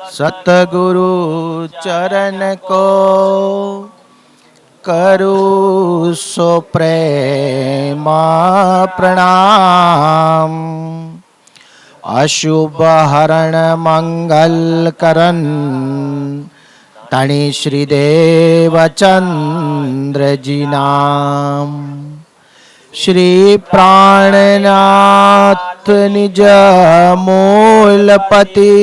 सतगुरु चरण को करूँ सो प्रेम प्रणाम। अशुभ हरण मंगल करन तणि श्रीदेव चंद्र जी नाम। श्री प्राणनाथ निज मूलपति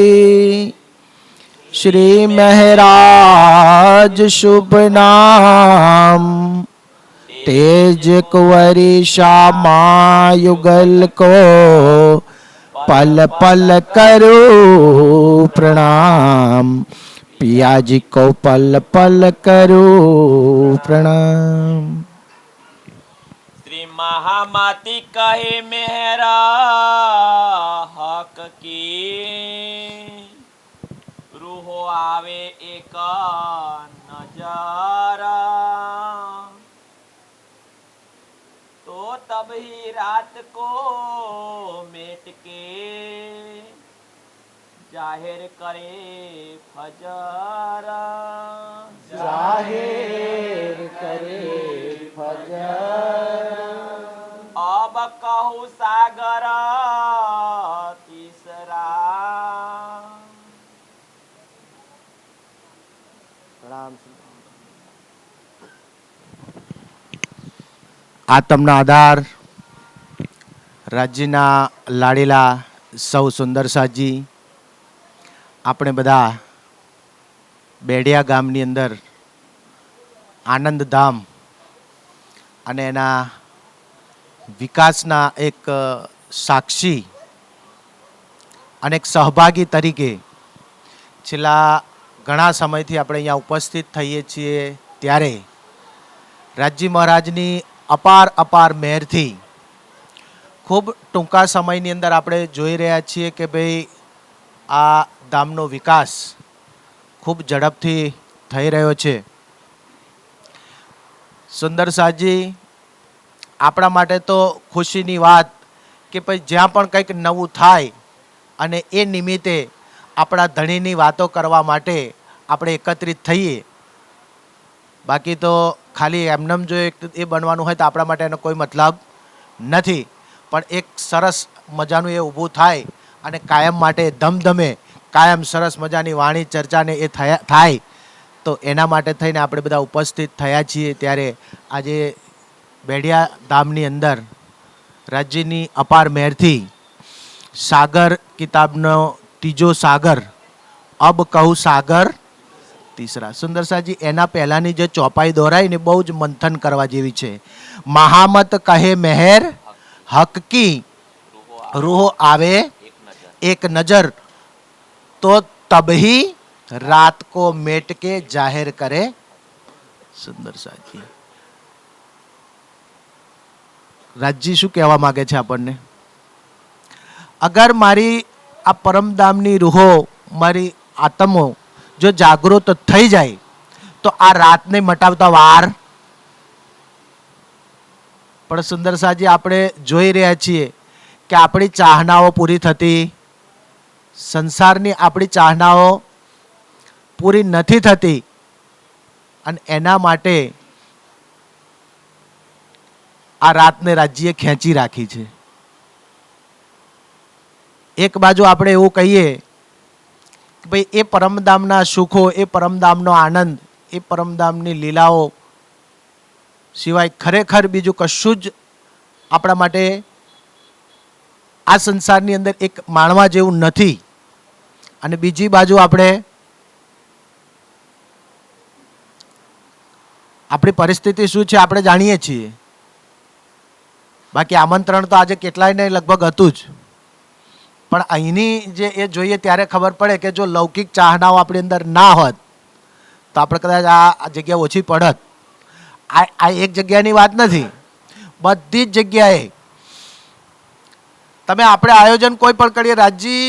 श्री महराज शुभ नाम। तेज कुंवरी श्यामा युगल को पल पल करो प्रणाम। पिया जी को पल पल करो प्रणाम। श्री महामती कहे मेहरा हक की रूहो आवे एक नजारा। तो तब ही रात को मेट के जाहिर करे फजरा। जाहिर करे फजरा। अब कहूँ सागर तीसरा। આતમના આધાર રાજ્યના લાડીલા સૌ સુંદર સાજી, આપણે બધા બેડિયા ગામની અંદર આનંદધામ અને એના વિકાસના એક સાક્ષી અને એક સહભાગી તરીકે છેલ્લા ઘણા સમયથી આપણે અહીંયા ઉપસ્થિત થઈએ છીએ, ત્યારે રાજજી મહારાજની અપાર મહેરથી ખૂબ ટૂંકા સમયની અંદર આપણે જોઈ રહ્યા છીએ કે ભાઈ આ ધામનો વિકાસ ખૂબ ઝડપથી થઈ રહ્યો છે. સુંદર સાજી, આપણા માટે તો ખુશીની વાત કે ભાઈ જ્યાં પણ કંઈક નવું થાય અને એ નિમિત્તે આપણા ધણીની વાતો કરવા માટે આપણે એકત્રિત થઈએ. બાકી તો ખાલી એમનેમ જો એ બનવાનું હોય તો આપણા માટે એનો કોઈ મતલબ નથી. પણ એક સરસ મજાનું એ ઊભું થાય અને કાયમ માટે ધમધમે, કાયમ સરસ મજાની વાણી ચર્ચાને એ થાય, તો એના માટે થઈને આપણે બધા ઉપસ્થિત થયા છીએ. ત્યારે આજે બેડિયા ધામની અંદર રાજ્યની અપાર મહેરથી સાગર કિતાબનો ત્રીજો સાગર, અબ કહું સાગર તીસરા. સુંદર સાજી, એના પહેલાંની જે ચોપાઈ દોરાઈ ને બહુ જ મંથન કરવા જેવી છે. મહામત કહે મહેર હક કી રૂહ આવે એક નજર, તો તબહી રાત કો મેટ કે જાહેર કરે. સુંદર સાજી, રાજજી શું કહેવા માંગે છે આપણને? અગર મારી આ પરમધામની રૂહો, મારી આત્મો જો જાગૃત થઈ જાય તો આ રાતને મટાવતા વાર. પણ સુંદર સાજી, આપણે જોઈ રહ્યા છીએ કે આપણી ચાહનાઓ પૂરી થતી, સંસારની આપણી ચાહનાઓ પૂરી નથી થતી, અને એના માટે આ રાતને રાજ્યએ ખેંચી રાખી છે. એક બાજુ આપણે એવું કહીએ કે ભાઈ એ પરમધામના સુખો, એ પરમધામનો આનંદ, એ પરમધામની લીલાઓ સિવાય ખરેખર બીજું કશું જ આપણા માટે આ સંસારની અંદર એક માણવા જેવું નથી. અને બીજી બાજુ આપણી પરિસ્થિતિ શું છે આપણે જાણીએ છીએ. બાકી આમંત્રણ તો આજે કેટલાયને લગભગ હતું જ, પણ અહીંની જે એ જોઈએ ત્યારે ખબર પડે કે જો લૌકિક ચાહનાઓ આપણી અંદર ના હોત તો આપણે કદાચ આ જગ્યા ઓછી પડત. આ એક જગ્યાની વાત નથી, બધી જ જગ્યાએ તમે આપણે આયોજન કોઈ પણ કરીએ, રાજજી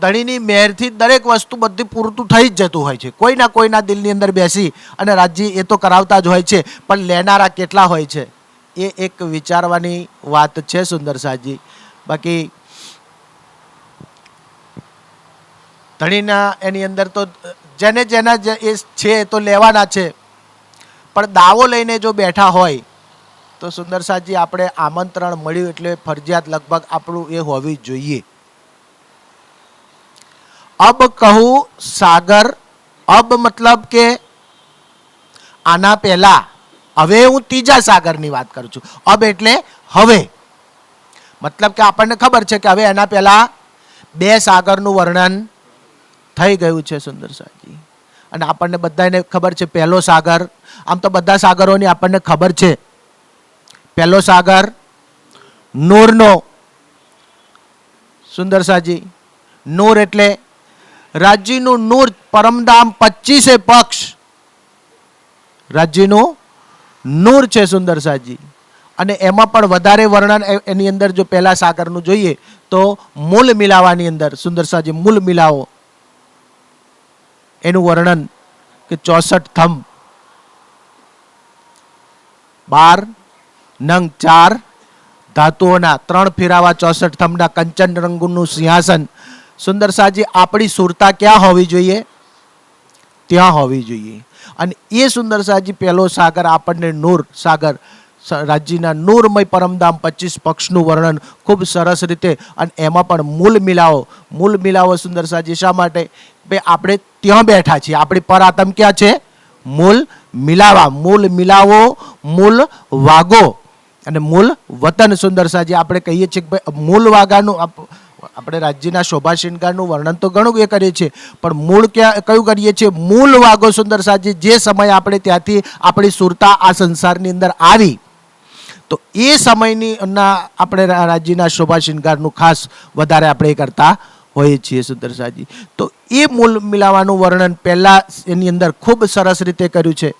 ધણીની મહેરથી દરેક વસ્તુ બધી પૂરતું થઈ જ જતું હોય છે. કોઈના કોઈના દિલની અંદર બેસી અને રાજજી એ તો કરાવતા જ હોય છે, પણ લેનારા કેટલા હોય છે એ એક વિચારવાની વાત છે સુંદર સાજી. બાકી ધણીના એની અંદર તો જેને જેના એ છે એ તો લેવાના છે, પણ દાવો લઈને જો બેઠા હોય તો સુંદર સાજી આપણે આમંત્રણ મળ્યું એટલે ફરજિયાત લગભગ આપણું એ હોવી જોઈએ. અબ કહું સાગર, અબ મતલબ કે આના પહેલા, હવે હું ત્રીજા સાગરની વાત કરું છું. અબ એટલે હવે, મતલબ કે આપણને ખબર છે કે હવે એના પહેલા 2 સાગરનું વર્ણન થઈ ગયું છે સુંદર સાજી. અને આપણને બધાને ખબર છે પહેલો સાગર, આમ તો બધા સાગરોની આપણને ખબર છે. પહેલો સાગર નૂરનો, સુંદર સાજી. નૂર એટલે રાજ્યનું નૂર, પરમધામ 25 પક્ષ રાજ્યનું નૂર છે સુંદર સાજી. અને એમાં પણ વધારે વર્ણન એની અંદર જો પહેલા સાગરનું જોઈએ તો મૂલ મિલાવાની અંદર સુંદર સાજી, મૂલ મિલાવો એનું વર્ણન કે 64 થંભ, 12 નંગ 4 ધાતુઓના, 3 ફેરાવા 64 થંભના કંચન રંગનું સિંહાસન. સુંદર સાજી આપણી સુરતા ક્યાં હોવી જોઈએ? ત્યાં હોવી જોઈએ. અને એ સુંદર સાજી પહેલો સાગર આપણને નૂર સાગર, રાજ્યના નૂરમય પરમધામ 25 પક્ષનું વર્ણન ખૂબ સરસ રીતે, અને એમાં પણ મૂલ મિલાવો. મૂલ મિલાવો સુંદર સાજી શા માટે? ભાઈ આપણે ત્યાં બેઠા છીએ, આપણી પર આત્મ ક્યાં છે? મૂલ મિલાવા. મૂલ મિલાવો, મૂલ વાગો અને મૂલ વતન. સુંદર સાજી આપણે કહીએ છીએ કે ભાઈ મૂલ વાગાનું, આપણે રાજ્યના શોભા શૃંગારનું વર્ણન તો ઘણું એ કરીએ છીએ, પણ મૂળ કયું કરીએ છીએ? મૂળ વાગો સુંદર સાજી. જે સમય આપણે ત્યાંથી આપણી સુરતા આ સંસારની અંદર આવી, તો એ સમયની આપણે રાજ્યના શોભા શૃંગારનું ખાસ વધારે આપણે કરતા હોઈએ છીએ સુંદર સાજી. તો એ મૂળ મિલાવાનું વર્ણન પહેલા એની અંદર ખૂબ સરસ રીતે કર્યું છે.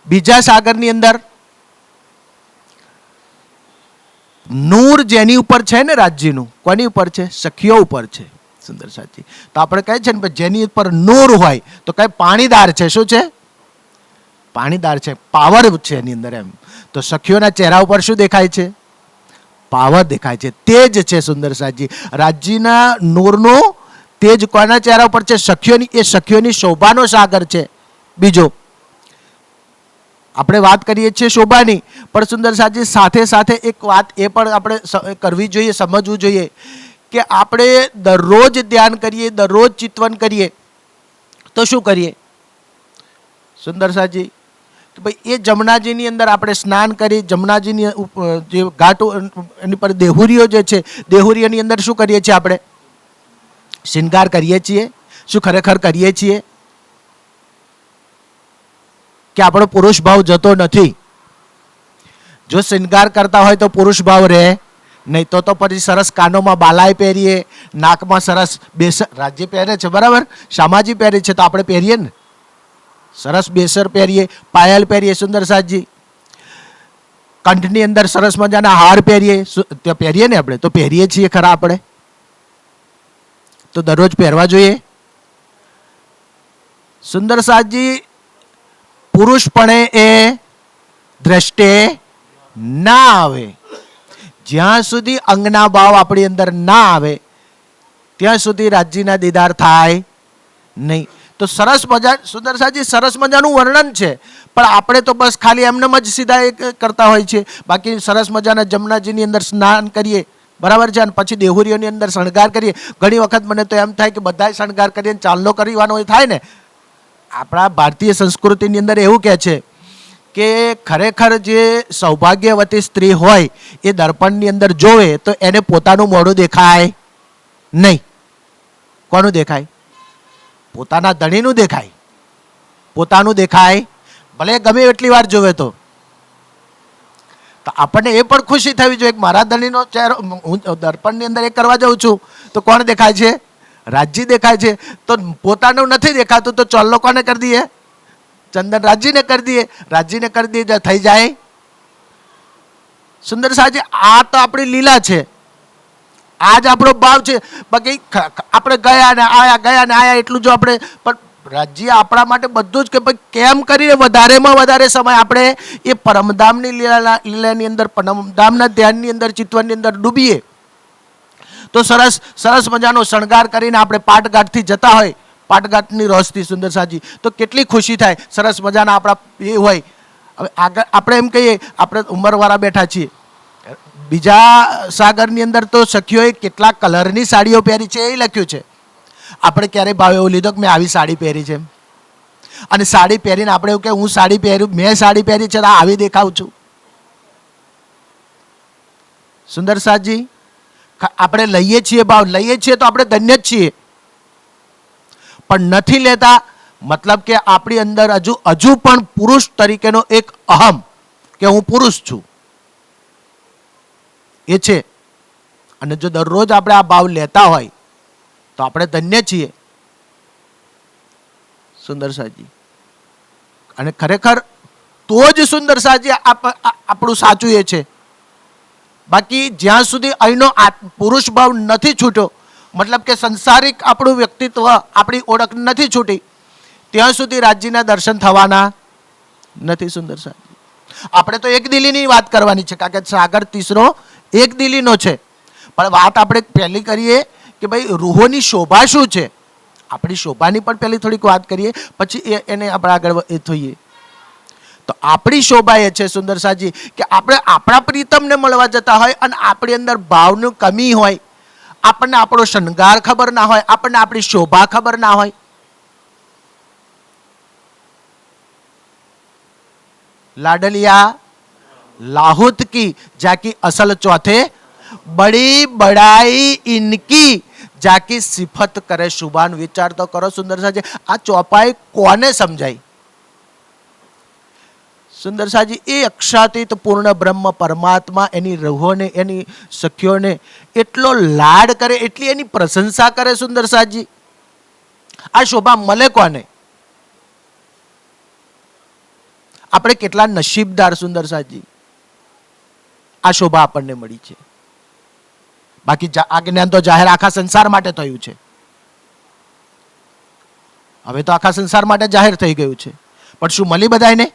બીજા સાગરની અંદર નૂર જેની ઉપર છે ને રાજ્યનું, કોની ઉપર છે? સખીઓ ઉપર છે સુંદર સાજી. તો આપણે કહે છે ને જેની ઉપર નૂર હોય તો કઈ પાણીદાર છે. શું છે? પાણીદાર છે, પાવર છે એની અંદર એમ. તો સખીઓના ચહેરા ઉપર શું દેખાય છે? પાવર દેખાય છે, તેજ છે સુંદર સાજી. રાજ્યના નૂરનું તેજ કોના ચહેરા ઉપર છે? સખીઓની. એ સખીઓની શોભાનો સાગર છે. બીજો આપણે વાત કરીએ છીએ શોભાની, પણ સુંદર સાજી સાથે સાથે એક વાત એ પણ આપણે કરવી જોઈએ, સમજવું જોઈએ કે આપણે દરરોજ ધ્યાન કરીએ, દરરોજ ચિંતવન કરીએ તો શું કરીએ સુંદર સાજી? કે ભાઈ એ જમનાજીની અંદર આપણે સ્નાન કરી, જમનાજીની જે ઘાટ એની પર દેહુરીઓ જે છે, દેહુરીઓની અંદર શું કરીએ છીએ? આપણે શૃંગાર કરીએ છીએ. શું ખરેખર કરીએ છીએ? કે આપણો પુરુષ ભાવ જતો નથી? જો શૃંગાર કરતા હોય તો પુરુષ ભાવ રહે નહીં. તો પછી સરસ કાનોમાં બાલાય પહેરીએ, નાકમાં સરસ બેસર, રાજ્ય પહેરે છે બરાબર, શામાજી પહેરે છે તો આપણે પહેરીએ ને, સરસ બેસર પહેરીએ, પાયલ પહેરીએ સુંદર સાજી. કંઠની અંદર સરસ મજાના હાર પહેરીએ, ત્યાં પહેરીએ ને આપણે, તો પહેરીએ છીએ ખરા આપણે? તો દરરોજ પહેરવા જોઈએ સુંદર સાજી. પુરુષપણે એ દ્રષ્ટિએ ના આવે, જ્યાં સુધી અંગના ભાવ આપણી અંદર ના આવે ત્યાં સુધી રાજ્યના દીદાર થાય નહીં. તો સરસ મજા સુંદર સાજી, સરસ મજાનું વર્ણન છે, પણ આપણે તો બસ ખાલી એમનેમ જ સીધા એ કરતા હોય છે. બાકી સરસ મજાના જમનાજીની અંદર સ્નાન કરીએ બરાબર છે, અને પછી દેહુરીઓની અંદર શણગાર કરીએ. ઘણી વખત મને તો એમ થાય કે બધાય શણગાર કરીએ, ચાંદલો કરવાનો થાય ને. આપણા ભારતીય સંસ્કૃતિની અંદર એવું કહે છે કે ખરેખર જે સૌભાગ્યવતી સ્ત્રી હોય એ દર્પણની અંદર જોવે તો એને પોતાનું મોઢું દેખાય નહીં. કોનું દેખાય? પોતાના ધણીનું દેખાય, પોતાનું દેખાય, ભલે ગમે એટલી વાર જોવે તો. આપણને એ પણ ખુશી થવી જોઈએ કે મારા ધણીનો ચહેરો, હું દર્પણની અંદર એ કરવા જાઉં છું તો કોણ દેખાય છે? રાજ્ય દેખાય છે. તો પોતાનું નથી દેખાતું તો ચોલ્લો કોને કરી દઈએ? ચંદન રાજ્યને કરી દઈએ. રાજ્યને કરી દઈએ થઈ જાય સુંદર સાજી. આ તો આપણી લીલા છે, આ જ આપણો ભાવ છે. બાકી આપણે ગયા ને આયા એટલું જો આપણે, પણ રાજ્ય આપણા માટે બધું જ કે ભાઈ કેમ કરીને વધારેમાં વધારે સમય આપણે એ પરમધામની લીલાની અંદર, પરમધામના ધ્યાનની અંદર, ચિત્તવનની અંદર ડૂબીએ તો સરસ સરસ મજાનો શણગાર કરીને આપણે પાટઘાટથી જતા હોય, પાટઘાટની રોશથી સુંદર સાજી, તો કેટલી ખુશી થાય. સરસ મજાના આપણા એ હોય. હવે આગળ આપણે એમ કહીએ, આપણે ઉંમરવાળા બેઠા છીએ, બીજા સાગરની અંદર તો સખીઓએ કેટલા કલરની સાડીઓ પહેરી છે એ લખ્યું છે. આપણે ક્યારેય ભાવ એવું લીધો કે મેં આવી સાડી પહેરી છે, અને સાડી પહેરીને આપણે એવું કે હું સાડી પહેર્યું, મેં સાડી પહેરી છે તો આવી દેખાઉં છું. સુંદર સાજી, આપણે લઈએ છીએ ભાવ, લઈએ છીએ તો આપણે ધન્ય જ છીએ, પણ નથી લેતા મતલબ કે આપણી અંદર હજુ પણ પુરુષ તરીકેનો એક અહમ કે હું પુરુષ છું એ છે. અને જો દરરોજ આપણે આ ભાવ લેતા હોય તો આપણે ધન્ય છીએ. સુંદર સાજી, અને ખરેખર તો જ સુંદર સાજી આપણું સાચું એ છે. બાકી જ્યાં સુધી અહીંનો પુરુષ ભાવ નથી છૂટ્યો, મતલબ કે સંસારિક આપણું વ્યક્તિત્વ, આપણી ઓળખ નથી છૂટી, ત્યાં સુધી રાજ્યના દર્શન થવાના નથી. સુંદર સાજી, આપણે તો એક દિલીની વાત કરવાની છે, કારણ કે સાગર તીસરો એક દિલીનો છે. પણ વાત આપણે પહેલી કરીએ કે ભાઈ રૂહોની શોભા શું છે. આપણી શોભાની પણ પહેલી થોડીક વાત કરીએ, પછી એને આપણે આગળ એ થઈએ. તો આપણી શોભા એ છે સુંદર સાજી કે આપણે આપણા પ્રીતમને મળવા જતા હોય અને આપણી અંદર ભાવની કમી હોય, આપણને આપણો શણગાર ખબર ના હોય, આપણને આપણી શોભા ખબર ના હોય. लाडलिया लाहुत की जाकी असल चौथे बड़ी बड़ाई इनकी जाकी सिफत करे शुभान. विचार तो करो सुंदर साजी, आ चौपाई कोने समझाई. सुंदर साजी, ए अक्षातीत पूर्ण ब्रह्म परमात्मा एनी रूहोने एनी सखीओने एटलो लाड करे, एटली एनी प्रशंसा करे. सुंदर साजी, आ शोभा मले कोने? આપણે કેટલા નસીબદાર સુંદર સાજી, આ શોભા આપણને મળી છે. બાકી આ જ્ઞાન તો જાહેર આખા સંસાર માટે થયું છે. હવે તો આખા સંસાર માટે જાહેર થઈ ગયું છે, પણ શું મળી બધાને?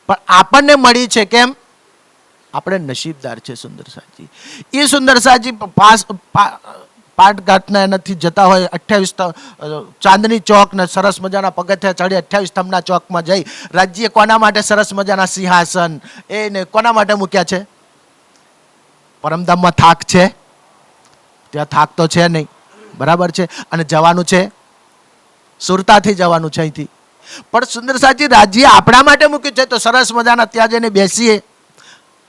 પણ આપણને મળી છે કેમ? આપણે નસીબદાર છે સુંદર સાજી. એ સુંદર સાજી પાટઘાટના એનાથી જતા હોય 28 ચાંદની ચોક ને સરસ મજાના પગથિયા ચડી 28 સ્તંભના ચોકમાં જઈ, રાજ્ય કોના માટે સરસ મજાના સિંહાસન એને કોના માટે મૂક્યા છે? પરમધામમાં થાક છે? ત્યાં થાક તો છે નહીં, બરાબર છે. અને જવાનું છે સુરતાથી, જવાનું છે અહીંથી. પણ સુંદર સાજી રાજ્ય આપણા માટે મૂક્યું છે, તો સરસ મજાના ત્યાં જઈને બેસીએ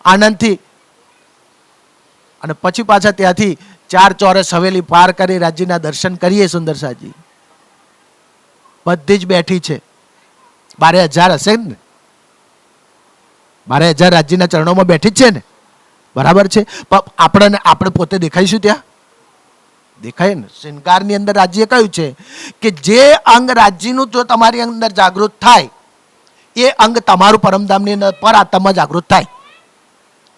આનંદથી, અને પછી પાછા ત્યાંથી 4 ચોરસ હવેલી પાર કરી રાજ્યના દર્શન કરીએ. સુંદર સાજી બધી જ બેઠી છે, 12,000 હશે ને, 12,000 રાજ્યના ચરણોમાં બેઠી જ છે ને, બરાબર છે. પણ આપણે પોતે દેખાઈશું ત્યાં? દેખાય ને. શૃંગારની અંદર રાજ્ય કહ્યું છે કે જે અંગ રાજ્યનું જો તમારી અંદર જાગૃત થાય, એ અંગ તમારું પરમધામની અંદર પર આત્મા જાગૃત થાય.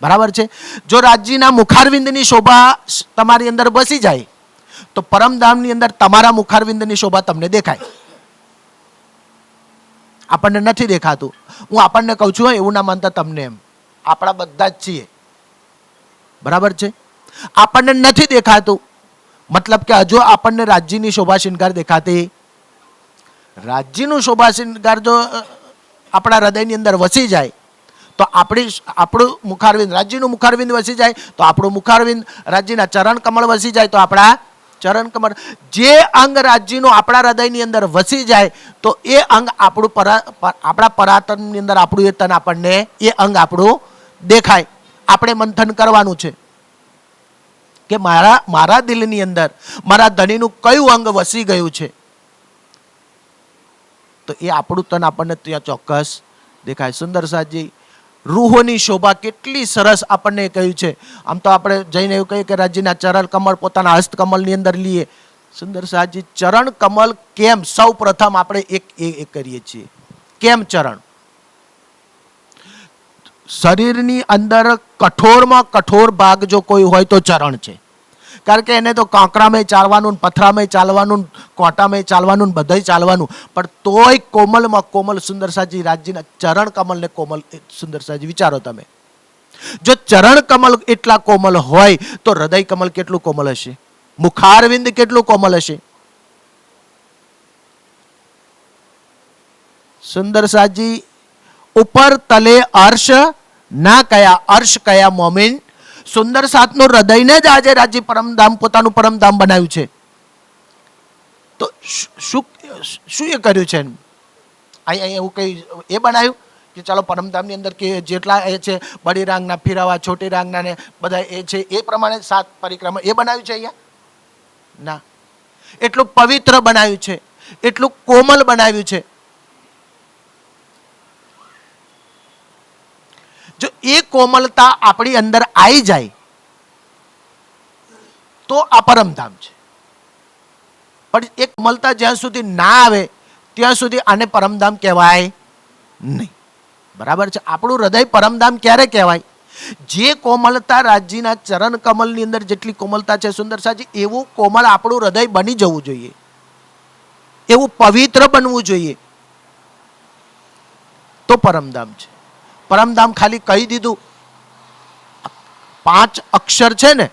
બરાબર છે. જો રાજ્યના મુખારવિંદની શોભા તમારી અંદર બસી જાય તો પરમધામની અંદર તમારા મુખારવિંદની શોભા તમને દેખાય. આપણને નથી દેખાતું. હું આપણને કહું છું, એવું ના માનતા તમને, એમ આપણા બધા જ છીએ, બરાબર છે. આપણને નથી દેખાતું, મતલબ કે હજુ આપણને રાજ્યની શોભા શૃંગાર દેખાતી. રાજ્યનું શોભા શૃંગાર જો આપણા હૃદયની અંદર વસી જાય તો આપણું મુખારવિંદ, રાજ્યનું મુખારવિંદ વસી જાય તો આપણું મુખારવિંદ, રાજ્યના ચરણ કમળ વસી જાય તો આપણા ચરણ કમળ. જે અંગ રાજ્યનું આપણા હૃદયની અંદર વસી જાય તો એ અંગ આપણું આપણા પરાતનની અંદર આપણું એ તન આપણને એ અંગ આપણું દેખાય. આપણે મંથન કરવાનું છે કે મારા દિલની અંદર મારા ધણીનું કયું અંગ વસી ગયું છે, તો એ આપણું તન આપણને ત્યાં ચોક્કસ દેખાય. સુંદર સાજી, રૂહોની શોભા કેટલી સરસ આપણને કહ્યું છે. આમ તો આપણે જઈને એવું કહીએ કે રાજ્યના ચરણ કમળ પોતાના હસ્તકમળની અંદર લઈએ. સુંદર સાજી, ચરણ કમળ કેમ? સૌ પ્રથમ આપણે એક કરીએ છીએ. કેમ ચરણ? શરીરની અંદર કઠોરમાં કઠોર ભાગ જો કોઈ હોય તો ચરણ છે. કારણ કે એને તો કાંકરામાં ચાલવાનું, પથરામાં ચાલવાનું, કોટામાં ચાલવાનું, બધાય ચાલવાનું, પણ તોય કોમલમાં કોમલ સુંદર સાજી રાજ્યના ચરણ કમલ ને કોમલ. સુંદર સાજી વિચારો તમે, જો ચરણ કમલ એટલા કોમલ હોય તો હૃદય કમલ કેટલું કોમલ હશે? મુખારવિંદ કેટલું કોમલ હશે? સુંદર સાજી, ઉપર તલે અર્શ ના કયા, અર્શ કયા મોમીન. સુંદર સાતનું હૃદયને જ આજે રાજ્ય પરમધામ, પોતાનું પરમધામ બનાવ્યું છે. તો શું શું એ કર્યું છે? અહીં એવું કઈ એ બનાવ્યું કે ચાલો પરમધામની અંદર કે જેટલા એ છે બડી રાંગના ફીરાવા, છોટી રાંગના ને બધા એ છે એ પ્રમાણે 7 પરિક્રમા એ બનાવ્યું છે અહીંયા? ના. એટલું પવિત્ર બનાવ્યું છે, એટલું કોમલ બનાવ્યું છે. જો એ કોમલતા આપણી અંદર આવી જાય તો આ પરમધામ છે. પણ એ કોમલતા જ્યાં સુધી ના આવે ત્યાં સુધી આને પરમધામ કહેવાય નહીં. બરાબર છે? આપણું હૃદય પરમધામ ક્યારે કહેવાય? જે કોમલતા રાજ્યના ચરણ કમલની અંદર જેટલી કોમલતા છે સુંદર સાજી, એવું કોમલ આપણું હૃદય બની જવું જોઈએ, એવું પવિત્ર બનવું જોઈએ, તો પરમધામ છે. પરમધામ ખાલી કહી દીધું, 5 અક્ષર છે ને,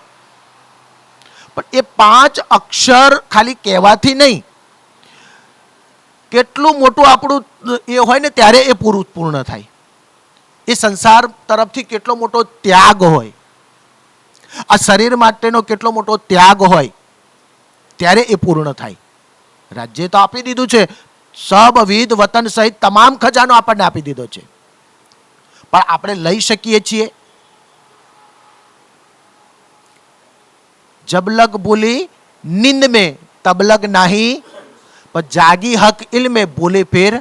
પણ એ 5 અક્ષર ખાલી કહેવાથી નહીં, કેટલું મોટું આપણું એ હોય ને ત્યારે એ પૂર્ણ થાય. એ સંસાર તરફથી કેટલો મોટો ત્યાગ હોય, આ શરીર માટેનો કેટલો મોટો ત્યાગ હોય, ત્યારે એ પૂર્ણ થાય. રાજ્ય તો આપી દીધું છે, સબવિધ વતન સહિત તમામ ખજાનો આપણને આપી દીધો છે, પણ આપણે લઈ શકીએ છીએ? જબલગ ભૂલી નીંદ में તબલગ નહીં, પણ જાગી હક ઇલ્મે ભૂલે ફેર.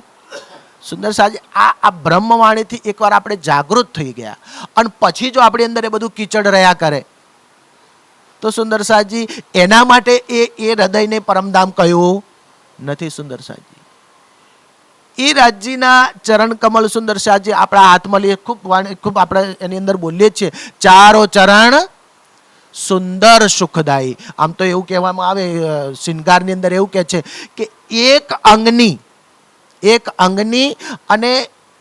સુંદર સાજી, આ બ્રહ્મવાણીથી એકવાર આપણે જાગૃત થઈ ગયા અને પછી જો આપણી અંદર એ બધું કીચડ રહ્યા કરે તો સુંદર સાજી એના માટે એ હૃદયને પરમધામ કહ્યું નથી. સુંદર સાજી, એ રાજ્યના ચરણ કમલ સુંદર સાજી આપણા હાથમાં લઈએ, ખૂબ આપણે એની અંદર બોલીએ છીએ, ચારો ચરણ સુંદર સુખદાયી. આમ તો એવું કહેવામાં આવે, શિંગારની અંદર એવું કહે છે કે એક અંગની અને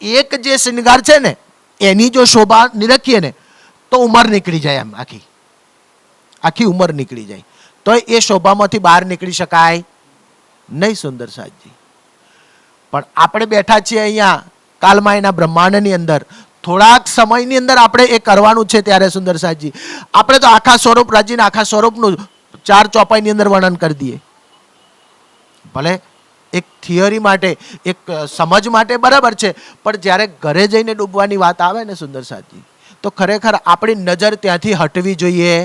એક જે શિંગાર છે ને એની જો શોભા નિરખીએ ને તો ઉંમર નીકળી જાય, એમ આખી ઉંમર નીકળી જાય, તો એ શોભામાંથી બહાર નીકળી શકાય નહીં. સુંદર સાજી, પણ આપણે બેઠા છીએ અહીંયા કાલમાયના બ્રહ્માંડની અંદર, થોડાક સમયની અંદર આપણે એ કરવાનું છે. ત્યારે સુંદર સાજી આપણે તો આખા સ્વરૂપ રાજ્યના આખા સ્વરૂપનું 4 ચોપાઈની અંદર વર્ણન કરી દઈએ. ભલે એક થિયરી માટે, એક સમજ માટે બરાબર છે, પણ જ્યારે ઘરે જઈને ડૂબવાની વાત આવે ને સુંદર સાજી, તો ખરેખર આપણી નજર ત્યાંથી હટવી જોઈએ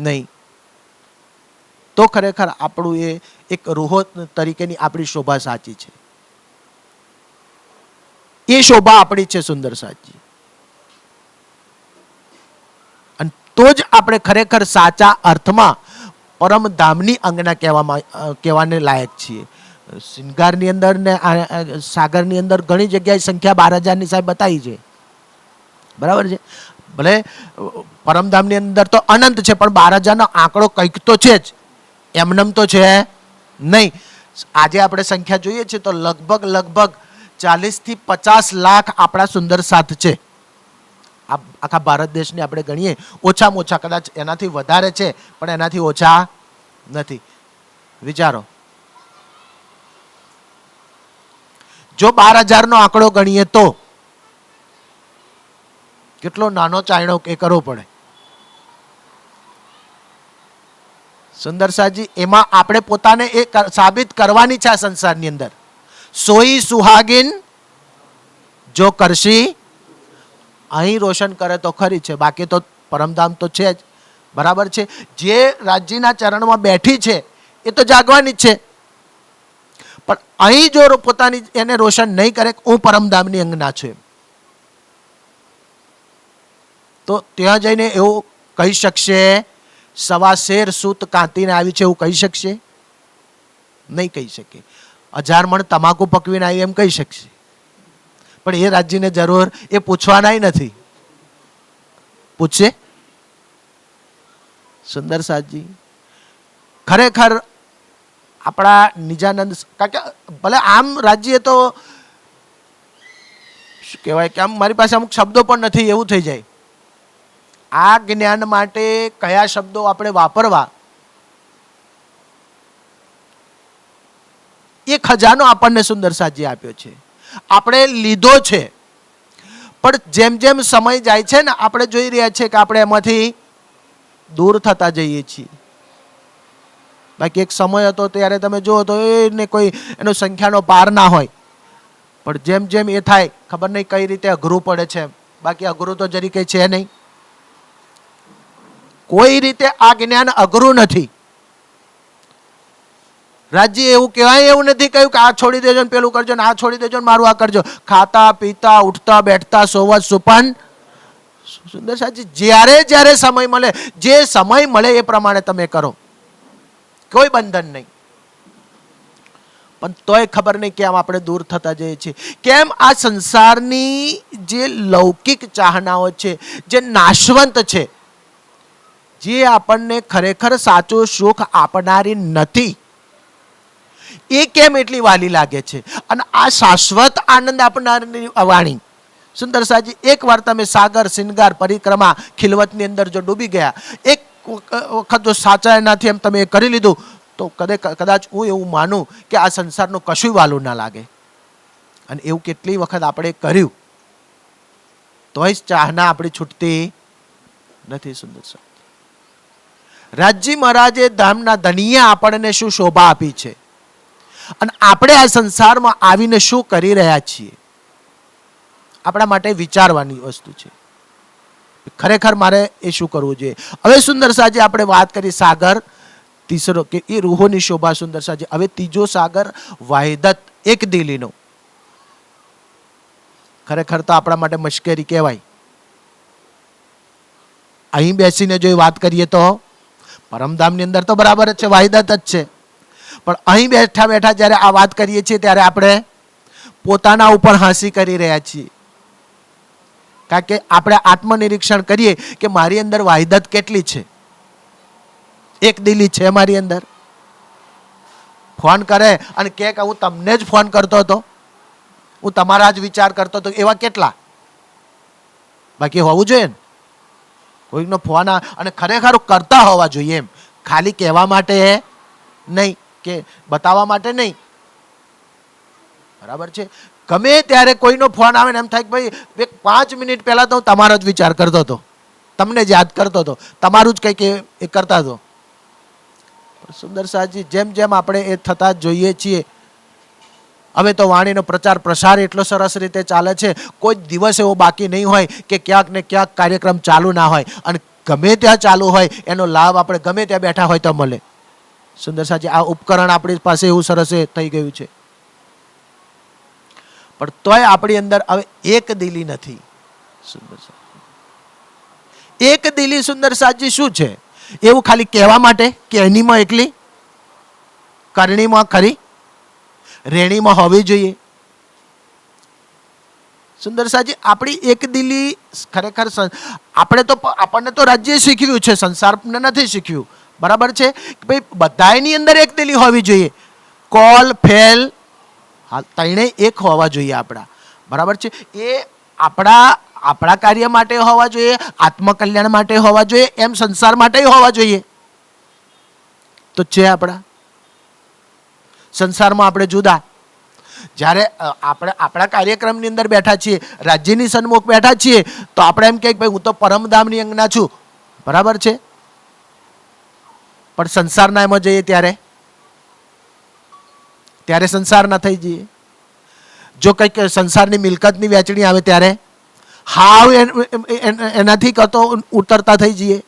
નહીં. તો ખરેખર આપણું એ એક રૂહો તરીકેની આપણી શોભા સાચી છે, એ શોભા આપણી છે સુંદર સાજી. અને તો જ આપણે ખરેખર સાચા અર્થમાં પરમધામની અંગના કહેવાને લાયક છીએ. શિંગારની અંદર ને સાગરની અંદર ઘણી જગ્યાએ સંખ્યા 12,000ની સાહેબ બતાવી છે, બરાબર છે? ભલે પરમધામની અંદર તો અનંત છે, પણ 12,000નો આંકડો કંઈક તો છે જ, એમનેમ તો છે નહીં. આજે આપણે સંખ્યા જોઈએ છીએ તો લગભગ 40 થી 50 લાખ આપણા સુંદર સાથ છે. આખા ભારત દેશને આપણે ગણીએ, ઓછામાં ઓછા, કદાચ એનાથી વધારે છે પણ એનાથી ઓછા નથી. વિચારો, જો 12,000નો આંકડો ગણીએ તો કેટલો નાનો ચાયણો એ કરવો પડે. સુંદર સાજી, એમાં આપણે પોતાને એ સાબિત કરવાની છે આ સંસારની અંદર. સોઈ સુહાગિન જો કરશી, અહીં રોશન કરે તો ખરી છે, બાકી તો પરમધામ તો છે જ, બરાબર છે? જે રાજ્યના ચરણમાં બેઠી છે એ તો જાગવાની જ છે, પણ અહીં જો પોતાની એને રોશન નહીં કરે હું પરમધામની અંગના છું, તો ત્યાં જઈને એવું કહી શકશે, સવા શેર સૂત કાંતીને આવી છે એવું કહી શકશે? નહીં કહી શકે. 1000 મણ તમાકુ પકવીને આવી એમ કહી શકશે, પણ એ રાજ્યને જરૂર એ પૂછવાના નથી. પૂછશે? સુંદર સાજી, ખરેખર આપણા નિજાનંદ, કારણ કે ભલે આમ રાજ્ય તો શું કહેવાય કે આમ મારી પાસે અમુક શબ્દો પણ નથી એવું થઈ જાય. આ જ્ઞાન માટે કયા શબ્દો આપણે વાપરવા એ ખજાનો આપણને સુંદર સાજી આપ્યો છે, આપણે લીધો છે. પણ જેમ જેમ સમય જાય છે ને આપણે જોઈ રહ્યા છીએ કે આપણે એમાંથી દૂર થતા જઈએ છીએ. બાકી એક સમય હતો ત્યારે તમે જુઓ તો એને કોઈ એનો સંખ્યાનો પાર ના હોય, પણ જેમ જેમ એ થાય ખબર નહીં કઈ રીતે અઘરું પડે છે. બાકી અઘરું તો જરી કંઈ છે નહીં, કોઈ રીતે આ જ્ઞાન અઘરું નથી. રાજ્ય એવું કહેવાય એવું નથી કહ્યું કે આ છોડી દેજો ને પેલું કરજો ને આ છોડી દેજો ને મારું આ કરજો. ખાતા પીતા ઉઠતા બેઠતા સોવત સુપન સુંદર સાજી જ્યારે જ્યારે સમય મળે, જે સમય મળે એ પ્રમાણે તમે કરો, કોઈ બંધન નહીં. પણ તોય ખબર નહીં કેમ આપણે દૂર થતા જઈએ છીએ. કેમ આ સંસારની જે લૌકિક ચાહનાઓ છે, જે નાશવંત છે, જે આપણને ખરેખર સાચું સુખ આપનારી નથી, એ કેમ એટલી વાલી લાગે છે? અને આ શાશ્વત આનંદ આપનારની વાણી સુંદર સાજી, એક વાર તમે સાગર શિંગાર પરિક્રમા ખિલવતની અંદર જો ડૂબી ગયા, એક વખત જો સાચા એનાથી એમ તમે કરી લીધું, તો કદાચ હું એવું માનું કે આ સંસારનું કશું વાલું ના લાગે. અને એવું કેટલી વખત આપણે કર્યું, તોય ચાહના આપણી છૂટતી નથી. સુંદર સાજી, રાજજી મહારાજે ધામના ધનિયા આપણને શું શોભા આપી છે, અને આપણે આ સંસારમાં આવીને શું કરી રહ્યા છીએ, આપણા માટે વિચારવાની વસ્તુ છે. ખરેખર મારે એ શું કરવું જોઈએ. હવે સુંદર સાજી આપણે વાત કરી સાગર તીસરો કે એ રૂહોની શોભા. સુંદર સાજી, હવે ત્રીજો સાગર વાહિદત એક દિલીનો. ખરેખર તો આપણા માટે મશ્કરી કહેવાય. અહીં બેસીને જો વાત કરીએ તો પરમધામની અંદર તો બરાબર જ છે, વાહિદત જ છે. પણ અહીં બેઠા બેઠા જ્યારે આ વાત કરીએ છીએ ત્યારે આપણે પોતાના ઉપર હાંસી કરી રહ્યા છીએ. કારણ કે આપણે આત્મનિરીક્ષણ કરીએ કે મારી અંદર વાહિદત કેટલી છે, એક દિલી છે મારી અંદર. ફોન કરે અને કે હું તમને જ ફોન કરતો હતો, હું તમારા જ વિચાર કરતો હતો, એવા કેટલા? બાકી હોવું જોઈએ ને કોઈકનો ફોન અને ખરેખર કરતા હોવા જોઈએ, એમ ખાલી કહેવા માટે નહીં કે બતાવવા માટે નહીં. બરાબર છે? ગમે ત્યારે કોઈનો ફોન આવે ને એમ થાય કે ભાઈ 5 મિનિટ પહેલા તો હું તમારો જ વિચાર કરતો હતો, તમને જ યાદ કરતો હતો, તમારું જ કંઈક એ કરતા હતો. સુંદર સાજી, જેમ જેમ આપણે એ થતા જોઈએ છીએ, હવે તો વાણીનો પ્રચાર પ્રસાર એટલો સરસ રીતે ચાલે છે, કોઈ દિવસ એવો બાકી નહીં હોય કે ક્યાંક ને ક્યાંક કાર્યક્રમ ચાલુ ના હોય. અને ગમે ત્યાં ચાલુ હોય એનો લાભ આપણે ગમે ત્યાં બેઠા હોય તો મળે. સુંદર સાજી, આ ઉપકરણ આપણી પાસે એવું સરસ થઈ ગયું છે. પણ તોય આપણી અંદર હવે એક દિલી નથી. સુંદર સાજી, એક દિલી સુંદર સાજી શું છે? એવું ખાલી કહેવા માટે કે એનીમાં એકલી, કરણીમાં ખરી, રેણીમાં હોવી જોઈએ. સુંદર સાજી, આપણી એક દિલી ખરેખર આપણને તો રાજ્ય શીખવ્યું છે, સંસારને નથી શીખ્યું. બરાબર છે? ભાઈ બધાની અંદર એક દિલી હોવી જોઈએ. કોલ ફેલ ત્રણે એક હોવા જોઈએ આપણા. બરાબર છે? એ આપણા કાર્ય માટે હોવા જોઈએ, આત્મકલ્યાણ માટે હોવા જોઈએ, એમ સંસાર માટે હોવા જોઈએ. તો છે આપણા સંસારમાં આપણે જુદા. જ્યારે આપણે આપણા કાર્યક્રમની અંદર બેઠા છીએ, રાજ્યની સન્મુખ બેઠા છીએ, તો આપણે એમ કહે ભાઈ હું તો પરમધામની અંગના છું. બરાબર છે? પણ સંસારના એમાં જઈએ ત્યારે સંસારના થઈ જઈએ. જો કંઈક સંસારની મિલકતની વહેંચણી આવે ત્યારે હાવ એનાથી કતો ઉતરતા થઈ જઈએ.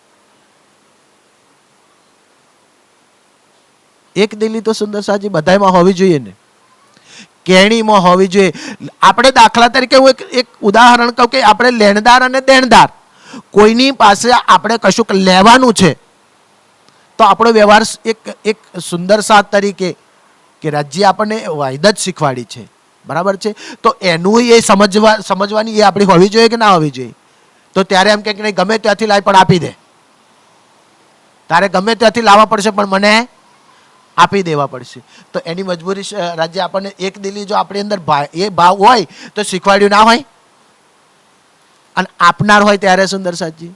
એક દિલી તો સુંદર સાજી બધામાં હોવી જોઈએ ને, કેણીમાં હોવી જોઈએ. આપણે દાખલા તરીકે હું એક ઉદાહરણ કહું કે આપણે લેણદાર અને દેણદાર, કોઈની પાસે આપણે કશુંક લેવાનું છે તો આપણો વ્યવહાર એક સુંદર સાથ તરીકે કે રાજ્ય આપણને વાહિદત શીખવાડી છે. બરાબર છે? તો એનું એ સમજવાની એ આપણી હોવી જોઈએ કે ના હોવી જોઈએ? તો ત્યારે એમ કે નહીં ગમે ત્યાંથી લાવી પણ આપી દે, તારે ગમે ત્યાંથી લાવવા પડશે પણ મને આપી દેવા પડશે. તો એની મજબૂરી રાજ્ય આપણને એક દિલી જો આપણી અંદર એ ભાવ હોય તો શીખવાડ્યું ના હોય, અને આપનાર હોય ત્યારે સુંદર સાથજી